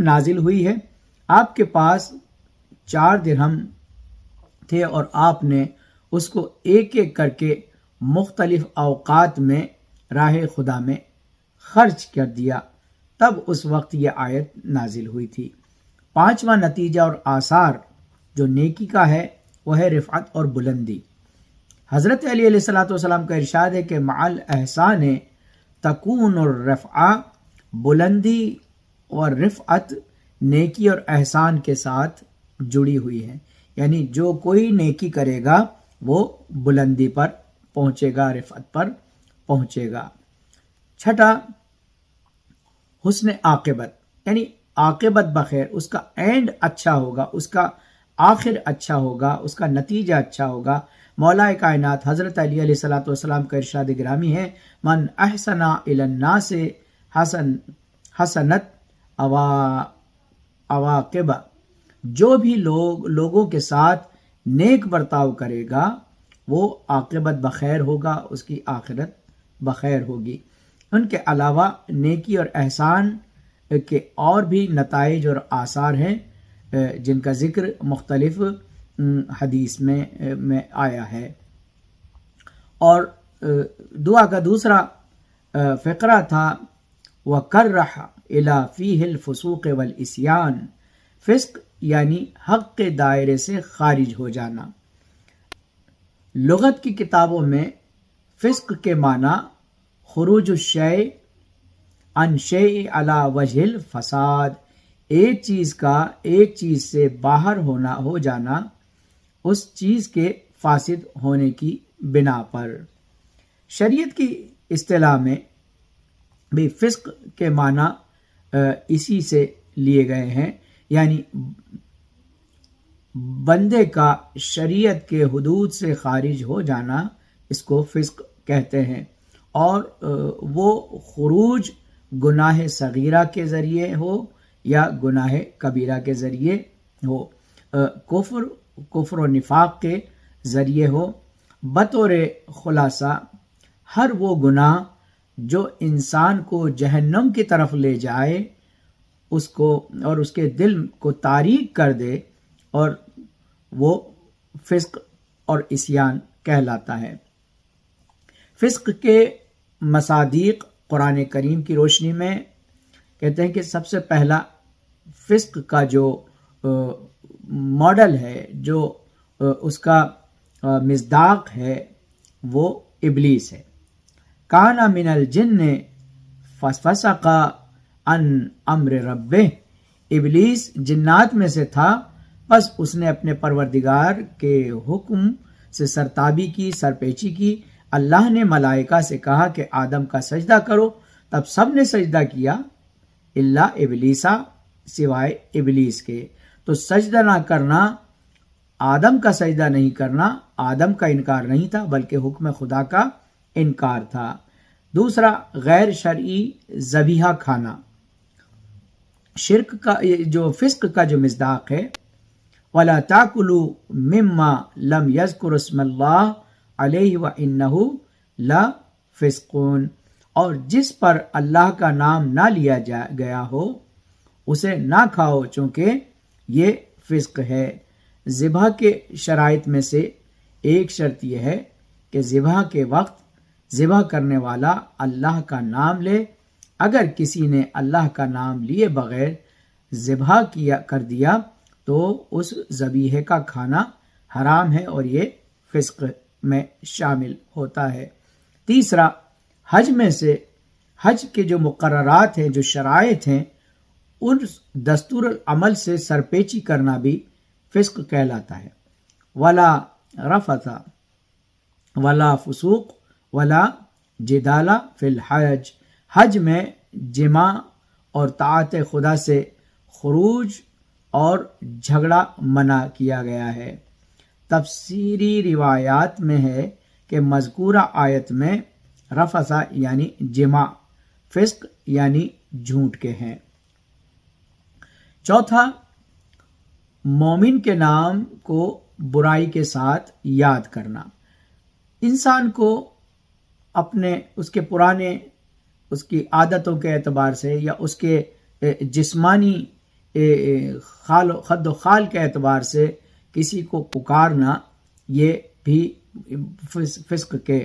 نازل ہوئی ہے۔ آپ کے پاس 4 درہم تھے اور آپ نے اس کو ایک ایک کر کے مختلف اوقات میں راہ خدا میں خرچ کر دیا، تب اس وقت یہ آیت نازل ہوئی تھی۔ 5واں نتیجہ اور آثار جو نیکی کا ہے وہ ہے رفعت اور بلندی۔ حضرت علی علیہ الصلوۃ والسلام کا ارشاد ہے کہ مع الاحسان تکون الرفعہ، بلندی اور رفعت نیکی اور احسان کے ساتھ جڑی ہوئی ہے، یعنی جو کوئی نیکی کرے گا وہ بلندی پر پہنچے گا، رفعت پر پہنچے گا۔ 6، حسن عاقبت، یعنی عاقبت بخیر، اس کا اینڈ اچھا ہوگا، اس کا آخر اچھا ہوگا، اس کا نتیجہ اچھا ہوگا۔ مولا کائنات حضرت علی علیہ الصلوۃ والسلام کا ارشاد گرامی ہے، من احسن الی الناس حسنت عواقب، جو بھی لوگوں کے ساتھ نیک برتاؤ کرے گا وہ عاقبت بخیر ہوگا، اس کی آخرت بخیر ہوگی۔ ان کے علاوہ نیکی اور احسان کے اور بھی نتائج اور آثار ہیں جن کا ذکر مختلف حدیث میں آیا ہے۔ اور دعا کا دوسرا فقرہ تھا وَكَرَّحَ إِلَى فِيهِ الْفُسُوقِ وَالْإِسْيَانِ، فسق یعنی حق کے دائرے سے خارج ہو جانا۔ لغت کی کتابوں میں فسق کے معنی خروج الشیء عن شیء علی وجہ الفساد، ایک چیز کا ایک چیز سے باہر ہو جانا اس چیز کے فاسد ہونے کی بنا پر۔ شریعت کی اصطلاح میں بھی فسق کے معنی اسی سے لیے گئے ہیں، یعنی بندے کا شریعت کے حدود سے خارج ہو جانا، اس کو فسق کہتے ہیں، اور وہ خروج گناہ صغیرہ کے ذریعے ہو یا گناہ کبیرہ کے ذریعے ہو، کفر و نفاق کے ذریعے ہو۔ بطور خلاصہ ہر وہ گناہ جو انسان کو جہنم کی طرف لے جائے، اس کو اور اس کے دل کو تاریک کر دے، اور وہ فسق اور عصیان کہلاتا ہے۔ فسق کے مصادیق قرآن کریم کی روشنی میں کہتے ہیں کہ سب سے پہلا فسق کا جو ماڈل ہے، جو اس کا مصداق ہے، وہ ابلیس ہے۔ کان من الجن ففسق عن امر ربہ، ابلیس جنات میں سے تھا، بس اس نے اپنے پروردگار کے حکم سے سرتابی کی، سرپیچی کی۔ اللہ نے ملائکہ سے کہا کہ آدم کا سجدہ کرو، تب سب نے سجدہ کیا الا ابلیسا، سوائے ابلیس کے۔ تو سجدہ نہ کرنا، آدم کا سجدہ نہیں کرنا، آدم کا انکار نہیں تھا بلکہ حکم خدا کا انکار تھا۔ دوسرا، غیر شرعی ذبیحہ کھانا۔ شرک کا جو فسق کا جو مصداق ہے، وَلَا تَأْكُلُوا مِمَّا لَمْ يَذْكُرْ اسْمَ اللَّهِ عَلَيْهِ وَإِنَّهُ لَفِسْقٌ، اور جس پر اللہ کا نام نہ لیا گیا ہو اسے نہ کھاؤ، چونکہ یہ فسق ہے۔ ذبح کے شرائط میں سے ایک شرط یہ ہے کہ ذبح کے وقت ذبح کرنے والا اللہ کا نام لے۔ اگر کسی نے اللہ کا نام لیے بغیر ذبح کر دیا تو اس ذبیحے کا کھانا حرام ہے اور یہ فسق میں شامل ہوتا ہے۔ تیسرا، حج میں سے حج کے جو مقررات ہیں، جو شرائط ہیں، ان دستور العمل سے سرپیچی کرنا بھی فسق کہلاتا ہے۔ ولا رفث ولا فسوق ولا جدال فی الحج، حج میں جماع اور طاعت خدا سے خروج اور جھگڑا منع کیا گیا ہے۔ تفسیری روایات میں ہے کہ مذکورہ آیت میں رفث یعنی جماع، فسق یعنی جھوٹ کے ہیں۔ چوتھا، مومن کے نام کو برائی کے ساتھ یاد کرنا۔ انسان کو اپنے اس کے پرانے اس کی عادتوں کے اعتبار سے یا اس کے جسمانی خد و خال کے اعتبار سے کسی کو پکارنا یہ بھی فسق کے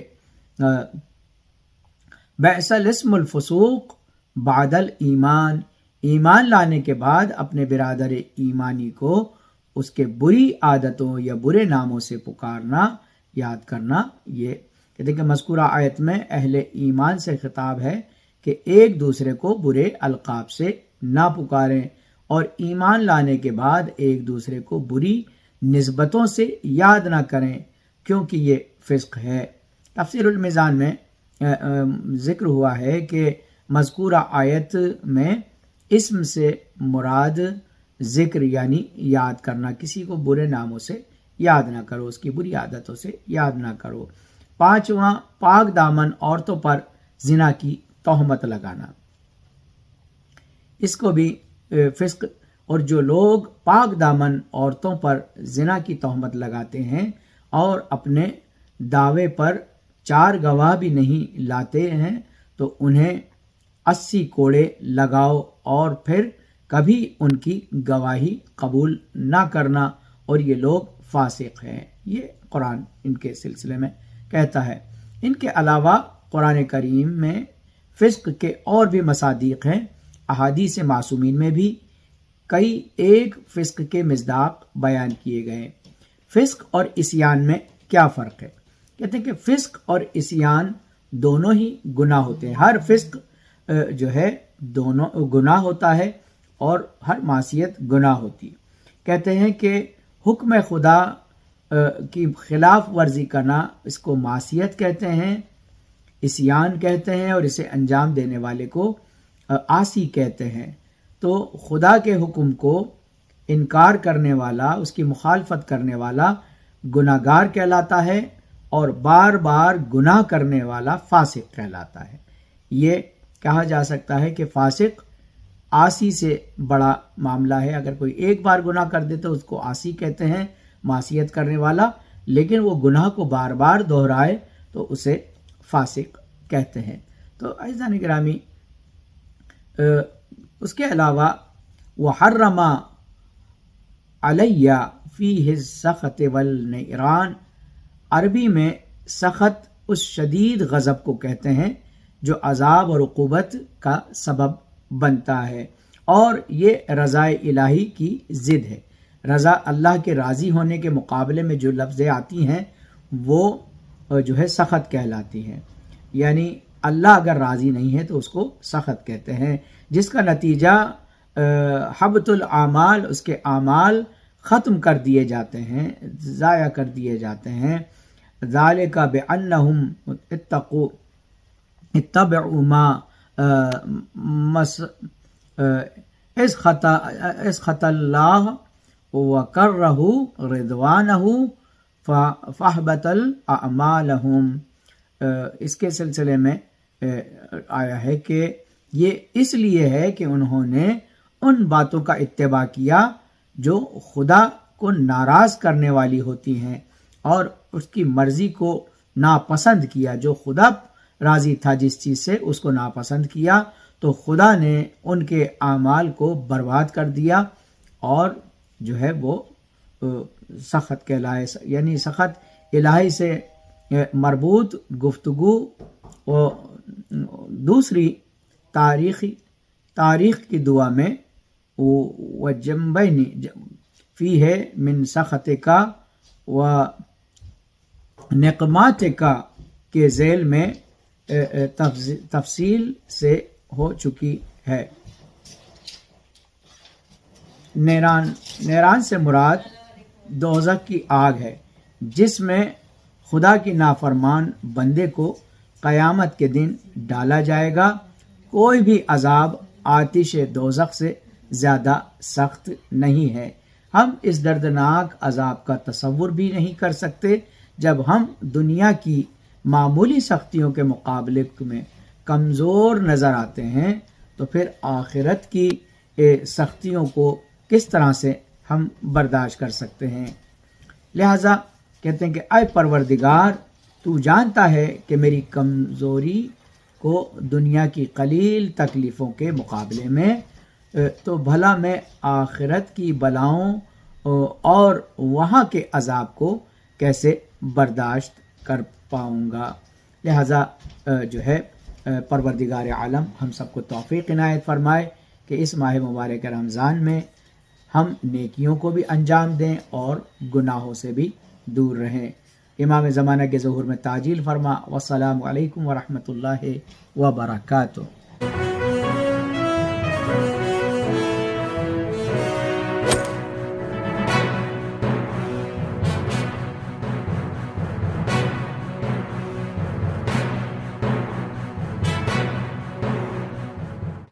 بئس الاسم الفسوق بعد الایمان، ایمان لانے کے بعد اپنے برادر ایمانی کو اس کے بری عادتوں یا برے ناموں سے پکارنا، یاد کرنا، یہ کہتے ہیں کہ مذکورہ آیت میں اہل ایمان سے خطاب ہے کہ ایک دوسرے کو برے القاب سے نہ پکاریں اور ایمان لانے کے بعد ایک دوسرے کو بری نسبتوں سے یاد نہ کریں، کیونکہ یہ فسق ہے۔ تفسیر المیزان میں ذکر ہوا ہے کہ مذکورہ آیت میں اسم سے مراد ذکر یعنی یاد کرنا، کسی کو برے ناموں سے یاد نہ کرو، اس کی بری عادتوں سے یاد نہ کرو۔ پانچواں، پاک دامن عورتوں پر زنا کی تہمت لگانا، اس کو بھی فسق، اور جو لوگ پاک دامن عورتوں پر زنا کی تہمت لگاتے ہیں اور اپنے دعوے پر 4 گواہ بھی نہیں لاتے ہیں تو انہیں 80 کوڑے لگاؤ اور پھر کبھی ان کی گواہی قبول نہ کرنا، اور یہ لوگ فاسق ہیں، یہ قرآن ان کے سلسلے میں کہتا ہے۔ ان کے علاوہ قرآن کریم میں فسق کے اور بھی مصادیق ہیں، احادیث معصومین میں بھی کئی ایک فسق کے مصداق بیان کیے گئے۔ فسق اور عصیان میں کیا فرق ہے؟ کہتے ہیں کہ فسق اور عصیان دونوں ہی گناہ ہوتے ہیں، ہر فسق جو ہے دونوں گناہ ہوتا ہے اور ہر معصیت گناہ ہوتی ہے۔ کہتے ہیں کہ حکم خدا کی خلاف ورزی کرنا، اس کو معصیت کہتے ہیں، عصیان کہتے ہیں، اور اسے انجام دینے والے کو عاصی کہتے ہیں۔ تو خدا کے حکم کو انکار کرنے والا، اس کی مخالفت کرنے والا گناہگار کہلاتا ہے، اور بار بار گناہ کرنے والا فاسق کہلاتا ہے۔ یہ کہا جا سکتا ہے کہ فاسق عاصی سے بڑا معاملہ ہے، اگر کوئی ایک بار گناہ کر دے تو اس کو عاصی کہتے ہیں، معصیت کرنے والا، لیکن وہ گناہ کو بار بار دہرائے تو اسے فاسق کہتے ہیں۔ تو عزیزان گرامی، اس کے علاوہ وحرم علیہ فیہ السخط والنیران، عربی میں سخط اس شدید غضب کو کہتے ہیں جو عذاب اور عقوبت کا سبب بنتا ہے، اور یہ رضا الہی کی ضد ہے۔ رضا، اللہ کے راضی ہونے کے مقابلے میں جو لفظیں آتی ہیں وہ جو ہے سخط کہلاتی ہیں، یعنی اللہ اگر راضی نہیں ہے تو اس کو سخط کہتے ہیں، جس کا نتیجہ حبط الاعمال، اس کے اعمال ختم کر دیے جاتے ہیں، ضائع کر دیے جاتے ہیں۔ ذالک بأنہم اتبعوا ما اسخط اللہ وکرہوا رضوانہ فاحبط اعمالہم۔ اس کے سلسلے میں آیا ہے کہ یہ اس لیے ہے کہ انہوں نے ان باتوں کا اتباع کیا جو خدا کو ناراض کرنے والی ہوتی ہیں، اور اس کی مرضی کو ناپسند کیا، جو خدا راضی تھا جس چیز سے اس کو ناپسند کیا، تو خدا نے ان کے اعمال کو برباد کر دیا، اور جو ہے وہ سخط کہلائے، یعنی سخط الہی سے مربوط گفتگو۔ اور دوسری تاریخ کی دعا میں وجنبین فیہ من سخطک و نقماتک کے ذیل میں تفصیل سے ہو چکی ہے۔ نیران سے مراد دوزخ کی آگ ہے، جس میں خدا کی نافرمان بندے کو قیامت کے دن ڈالا جائے گا۔ کوئی بھی عذاب آتش دوزخ سے زیادہ سخت نہیں ہے۔ ہم اس دردناک عذاب کا تصور بھی نہیں کر سکتے۔ جب ہم دنیا کی معمولی سختیوں کے مقابلے میں کمزور نظر آتے ہیں تو پھر آخرت کی سختیوں کو کس طرح سے ہم برداشت کر سکتے ہیں؟ لہذا کہتے ہیں کہ اے پروردگار، تو جانتا ہے کہ میری کمزوری کو دنیا کی قلیل تکلیفوں کے مقابلے میں تو بھلا میں آخرت کی بلاؤں اور وہاں کے عذاب کو کیسے برداشت کر پاؤں گا۔ لہٰذا جو ہے پروردگار عالم ہم سب کو توفیق عنایت فرمائے کہ اس ماہ مبارک رمضان میں ہم نیکیوں کو بھی انجام دیں اور گناہوں سے بھی دور رہیں۔ امام زمانہ کے ظہور میں تعجیل فرما۔ والسلام علیکم ورحمۃ اللہ وبرکاتہ۔